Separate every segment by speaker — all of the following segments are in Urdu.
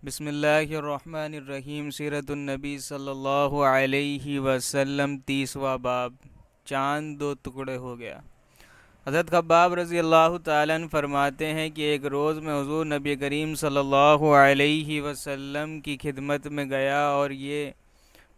Speaker 1: بسم اللہ الرحمن الرحیم۔ سیرت النبی صلی اللہ علیہ وسلم 30واں باب، چاند دو ٹکڑے ہو گیا۔ حضرت خباب رضی اللہ تعالیٰ عنہ فرماتے ہیں کہ ایک روز میں حضور نبی کریم صلی اللہ علیہ وسلم کی خدمت میں گیا، اور یہ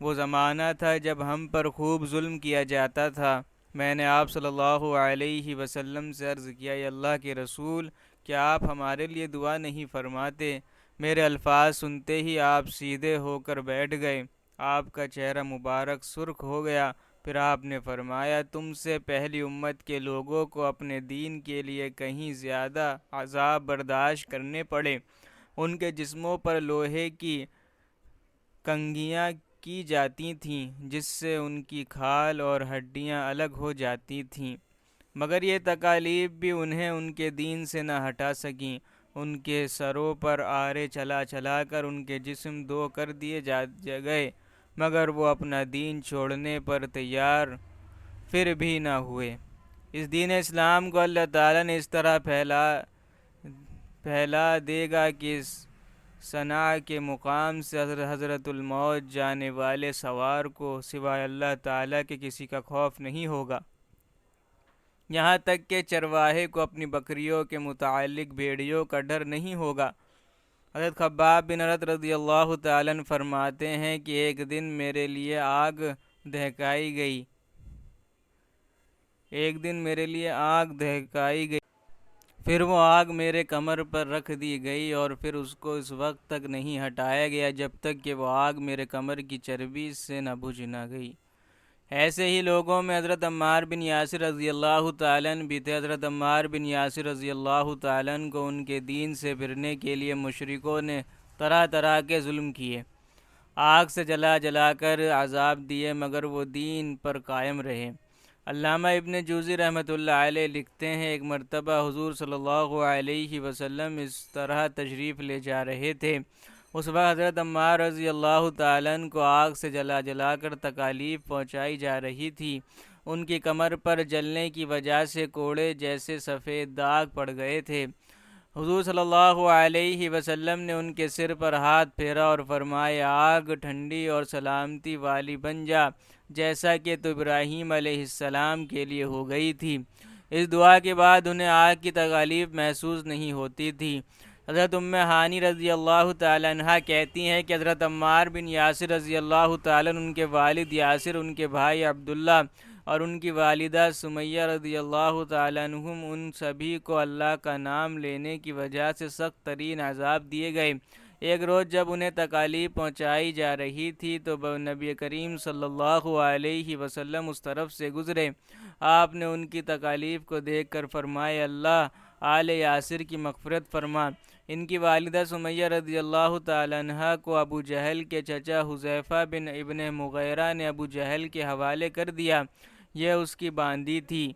Speaker 1: وہ زمانہ تھا جب ہم پر خوب ظلم کیا جاتا تھا۔ میں نے آپ صلی اللہ علیہ وسلم سے عرض کیا، اے اللہ کے رسول، کیا آپ ہمارے لیے دعا نہیں فرماتے؟ میرے الفاظ سنتے ہی آپ سیدھے ہو کر بیٹھ گئے۔ آپ کا چہرہ مبارک سرخ ہو گیا۔ پھر آپ نے فرمایا، تم سے پہلی امت کے لوگوں کو اپنے دین کے لیے کہیں زیادہ عذاب برداشت کرنے پڑے۔ ان کے جسموں پر لوہے کی کنگھیاں کی جاتی تھیں، جس سے ان کی کھال اور ہڈیاں الگ ہو جاتی تھیں، مگر یہ تکالیف بھی انہیں ان کے دین سے نہ ہٹا سکیں۔ ان کے سروں پر آرے چلا چلا کر ان کے جسم دو کر دیے گئے، مگر وہ اپنا دین چھوڑنے پر تیار پھر بھی نہ ہوئے۔ اس دین اسلام کو اللہ تعالیٰ نے اس طرح پھیلا دے گا کہ اس صنع کے مقام سے حضرت الموت جانے والے سوار کو سوائے اللہ تعالیٰ کے کسی کا خوف نہیں ہوگا، یہاں تک کہ چرواہے کو اپنی بکریوں کے متعلق بھیڑیوں کا ڈر نہیں ہوگا۔ حضرت خباب بن ارت رضی اللہ تعالیٰ عنہ فرماتے ہیں کہ ایک دن میرے لیے آگ دہکائی گئی پھر وہ آگ میرے کمر پر رکھ دی گئی، اور پھر اس کو اس وقت تک نہیں ہٹایا گیا جب تک کہ وہ آگ میرے کمر کی چربی سے نہ بجھ نہ گئی۔ ایسے ہی لوگوں میں حضرت عمار بن یاسر رضی اللہ تعالیٰ عنہ بھی تھے۔ حضرت عمار بن یاسر رضی اللہ تعالیٰ عنہ کو ان کے دین سے پھرنے کے لیے مشرکوں نے طرح طرح کے ظلم کیے، آگ سے جلا جلا کر عذاب دیے، مگر وہ دین پر قائم رہے۔ علامہ ابن جوزی رحمۃ اللہ علیہ لکھتے ہیں، ایک مرتبہ حضور صلی اللہ علیہ وسلم اس طرح تشریف لے جا رہے تھے۔ اس وقت حضرت عمار رضی اللہ تعالیٰ عنہ کو آگ سے جلا جلا کر تکالیف پہنچائی جا رہی تھی۔ ان کی کمر پر جلنے کی وجہ سے کوڑے جیسے سفید داغ پڑ گئے تھے۔ حضور صلی اللہ علیہ وسلم نے ان کے سر پر ہاتھ پھیرا اور فرمایا، آگ ٹھنڈی اور سلامتی والی بن جا، جیسا کہ تو ابراہیم علیہ السلام کے لیے ہو گئی تھی۔ اس دعا کے بعد انہیں آگ کی تکالیف محسوس نہیں ہوتی تھی۔ حضرت ام ہانی رضی اللہ تعالیٰ عنہ کہتی ہیں کہ حضرت عمار بن یاسر رضی اللہ تعالیٰ عنہ، ان کے والد یاسر، ان کے بھائی عبداللہ اور ان کی والدہ سمیہ رضی اللہ تعالیٰ عنہم، ان سبھی کو اللہ کا نام لینے کی وجہ سے سخت ترین عذاب دیے گئے۔ ایک روز جب انہیں تکالیف پہنچائی جا رہی تھی تو نبی کریم صلی اللہ علیہ وسلم اس طرف سے گزرے۔ آپ نے ان کی تکالیف کو دیکھ کر فرمایا، اللہ آل یاسر کی مغفرت فرما۔ ان کی والدہ سمیہ رضی اللہ تعالیٰ عنہ کو ابو جہل کے چچا حذیفہ بن ابن مغیرہ نے ابو جہل کے حوالے کر دیا، یہ اس کی باندی تھی۔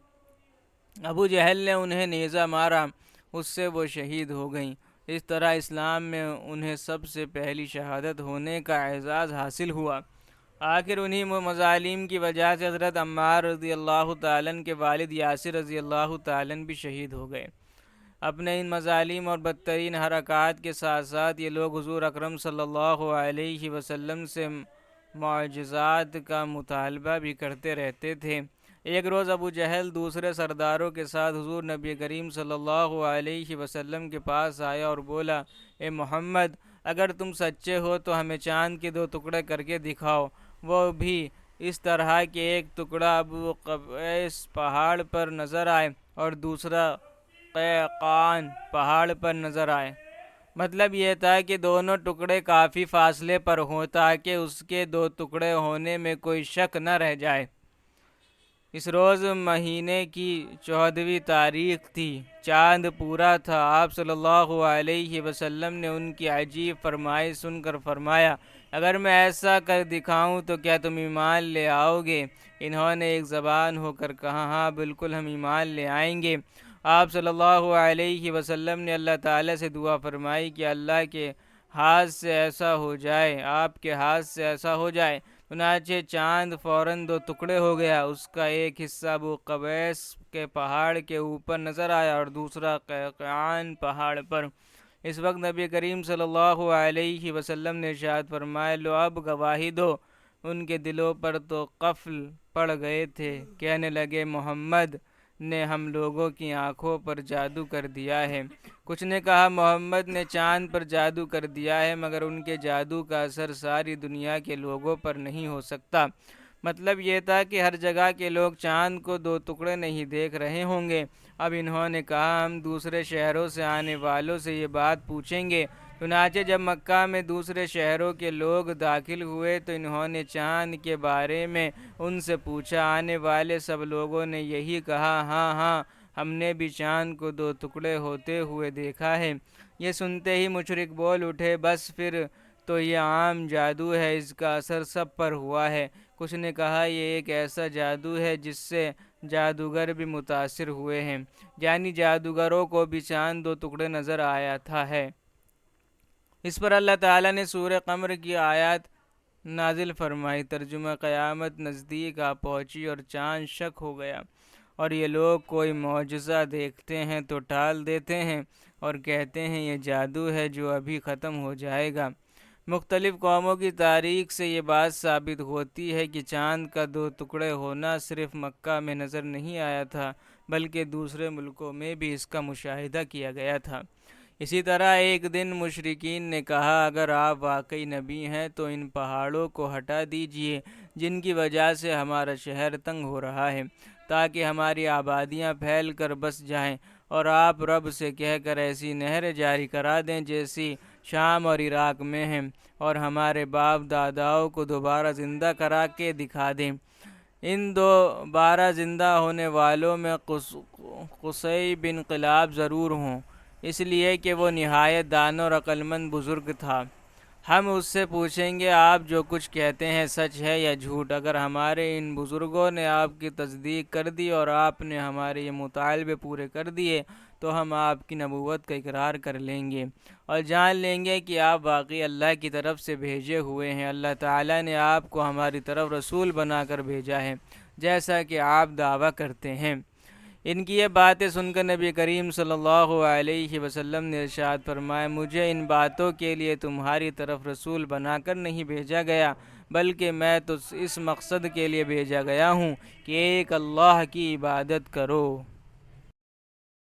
Speaker 1: ابو جہل نے انہیں نیزہ مارا، اس سے وہ شہید ہو گئیں۔ اس طرح اسلام میں انہیں سب سے پہلی شہادت ہونے کا اعزاز حاصل ہوا۔ آخر انہی مظالم کی وجہ سے حضرت عمار رضی اللہ تعالیٰ عنہ کے والد یاسر رضی اللہ تعالیٰ عنہ بھی شہید ہو گئے۔ اپنے ان مظالم اور بدترین حرکات کے ساتھ ساتھ یہ لوگ حضور اکرم صلی اللہ علیہ وسلم سے معجزات کا مطالبہ بھی کرتے رہتے تھے۔ ایک روز ابو جہل دوسرے سرداروں کے ساتھ حضور نبی کریم صلی اللہ علیہ وسلم کے پاس آیا اور بولا، اے محمد، اگر تم سچے ہو تو ہمیں چاند کے دو ٹکڑے کر کے دکھاؤ، وہ بھی اس طرح کہ ایک ٹکڑا ابو قبیس پہاڑ پر نظر آئے اور دوسرا قیقان پہاڑ پر نظر آئے۔ مطلب یہ تھا کہ دونوں ٹکڑے کافی فاصلے پر ہوں تاکہ اس کے دو ٹکڑے ہونے میں کوئی شک نہ رہ جائے۔ اس روز مہینے کی 14ویں تاریخ تھی، چاند پورا تھا۔ آپ صلی اللہ علیہ وسلم نے ان کی عجیب فرمائش سن کر فرمایا، اگر میں ایسا کر دکھاؤں تو کیا تم ایمان لے آؤ گے؟ انہوں نے ایک زبان ہو کر کہا، ہاں بالکل ہم ایمان لے آئیں گے۔ آپ صلی اللہ علیہ وسلم نے اللہ تعالیٰ سے دعا فرمائی کہ اللہ کے ہاتھ سے ایسا ہو جائے، آپ کے ہاتھ سے ایسا ہو جائے۔ چنانچہ چاند فوراً دو ٹکڑے ہو گیا، اس کا ایک حصہ ابو قبیس کے پہاڑ کے اوپر نظر آیا اور دوسرا قیقان پہاڑ پر۔ اس وقت نبی کریم صلی اللہ علیہ وسلم نے ارشاد فرمایا، لو اب گواہی دو۔ ان کے دلوں پر تو قفل پڑ گئے تھے، کہنے لگے محمد نے ہم لوگوں کی آنکھوں پر جادو کر دیا ہے۔ کچھ نے کہا محمد نے چاند پر جادو کر دیا ہے، مگر ان کے جادو کا اثر ساری دنیا کے لوگوں پر نہیں ہو سکتا۔ مطلب یہ تھا کہ ہر جگہ کے لوگ چاند کو دو ٹکڑے نہیں دیکھ رہے ہوں گے۔ اب انہوں نے کہا ہم دوسرے شہروں سے آنے والوں سے یہ بات پوچھیں گے۔ چنانچہ جب مکہ میں دوسرے شہروں کے لوگ داخل ہوئے تو انہوں نے چاند کے بارے میں ان سے پوچھا۔ آنے والے سب لوگوں نے یہی کہا، ہاں ہاں ہم نے بھی چاند کو دو ٹکڑے ہوتے ہوئے دیکھا ہے۔ یہ سنتے ہی مشرک بول اٹھے، بس پھر تو یہ عام جادو ہے، اس کا اثر سب پر ہوا ہے۔ کچھ نے کہا یہ ایک ایسا جادو ہے جس سے جادوگر بھی متاثر ہوئے ہیں، یعنی جادوگروں کو بھی چاند دو ٹکڑے نظر آیا تھا ہے۔ اس پر اللہ تعالیٰ نے سورہ قمر کی آیات نازل فرمائی۔ ترجمہ، قیامت نزدیک آ پہنچی اور چاند شک ہو گیا، اور یہ لوگ کوئی معجزہ دیکھتے ہیں تو ٹال دیتے ہیں اور کہتے ہیں یہ جادو ہے جو ابھی ختم ہو جائے گا۔ مختلف قوموں کی تاریخ سے یہ بات ثابت ہوتی ہے کہ چاند کا دو ٹکڑے ہونا صرف مکہ میں نظر نہیں آیا تھا، بلکہ دوسرے ملکوں میں بھی اس کا مشاہدہ کیا گیا تھا۔ اسی طرح ایک دن مشرکین نے کہا اگر آپ واقعی نبی ہیں تو ان پہاڑوں کو ہٹا دیجئے جن کی وجہ سے ہمارا شہر تنگ ہو رہا ہے، تاکہ ہماری آبادیاں پھیل کر بس جائیں، اور آپ رب سے کہہ کر ایسی نہر جاری کرا دیں جیسی شام اور عراق میں ہیں، اور ہمارے باپ داداؤں کو دوبارہ زندہ کرا کے دکھا دیں۔ ان دوبارہ زندہ ہونے والوں میں قصی بن کلاب ضرور ہوں، اس لیے کہ وہ نہایت دانا اور عقل مند بزرگ تھا۔ ہم اس سے پوچھیں گے آپ جو کچھ کہتے ہیں سچ ہے یا جھوٹ۔ اگر ہمارے ان بزرگوں نے آپ کی تصدیق کر دی اور آپ نے ہمارے یہ مطالبے پورے کر دیے تو ہم آپ کی نبوت کا اقرار کر لیں گے اور جان لیں گے کہ آپ واقعی اللہ کی طرف سے بھیجے ہوئے ہیں۔ اللہ تعالیٰ نے آپ کو ہماری طرف رسول بنا کر بھیجا ہے، جیسا کہ آپ دعویٰ کرتے ہیں۔ ان کی یہ باتیں سن کر نبی کریم صلی اللہ علیہ وسلم نے ارشاد فرمایا، مجھے ان باتوں کے لیے تمہاری طرف رسول بنا کر نہیں بھیجا گیا، بلکہ میں تو اس مقصد کے لیے بھیجا گیا ہوں کہ ایک اللہ کی عبادت کرو۔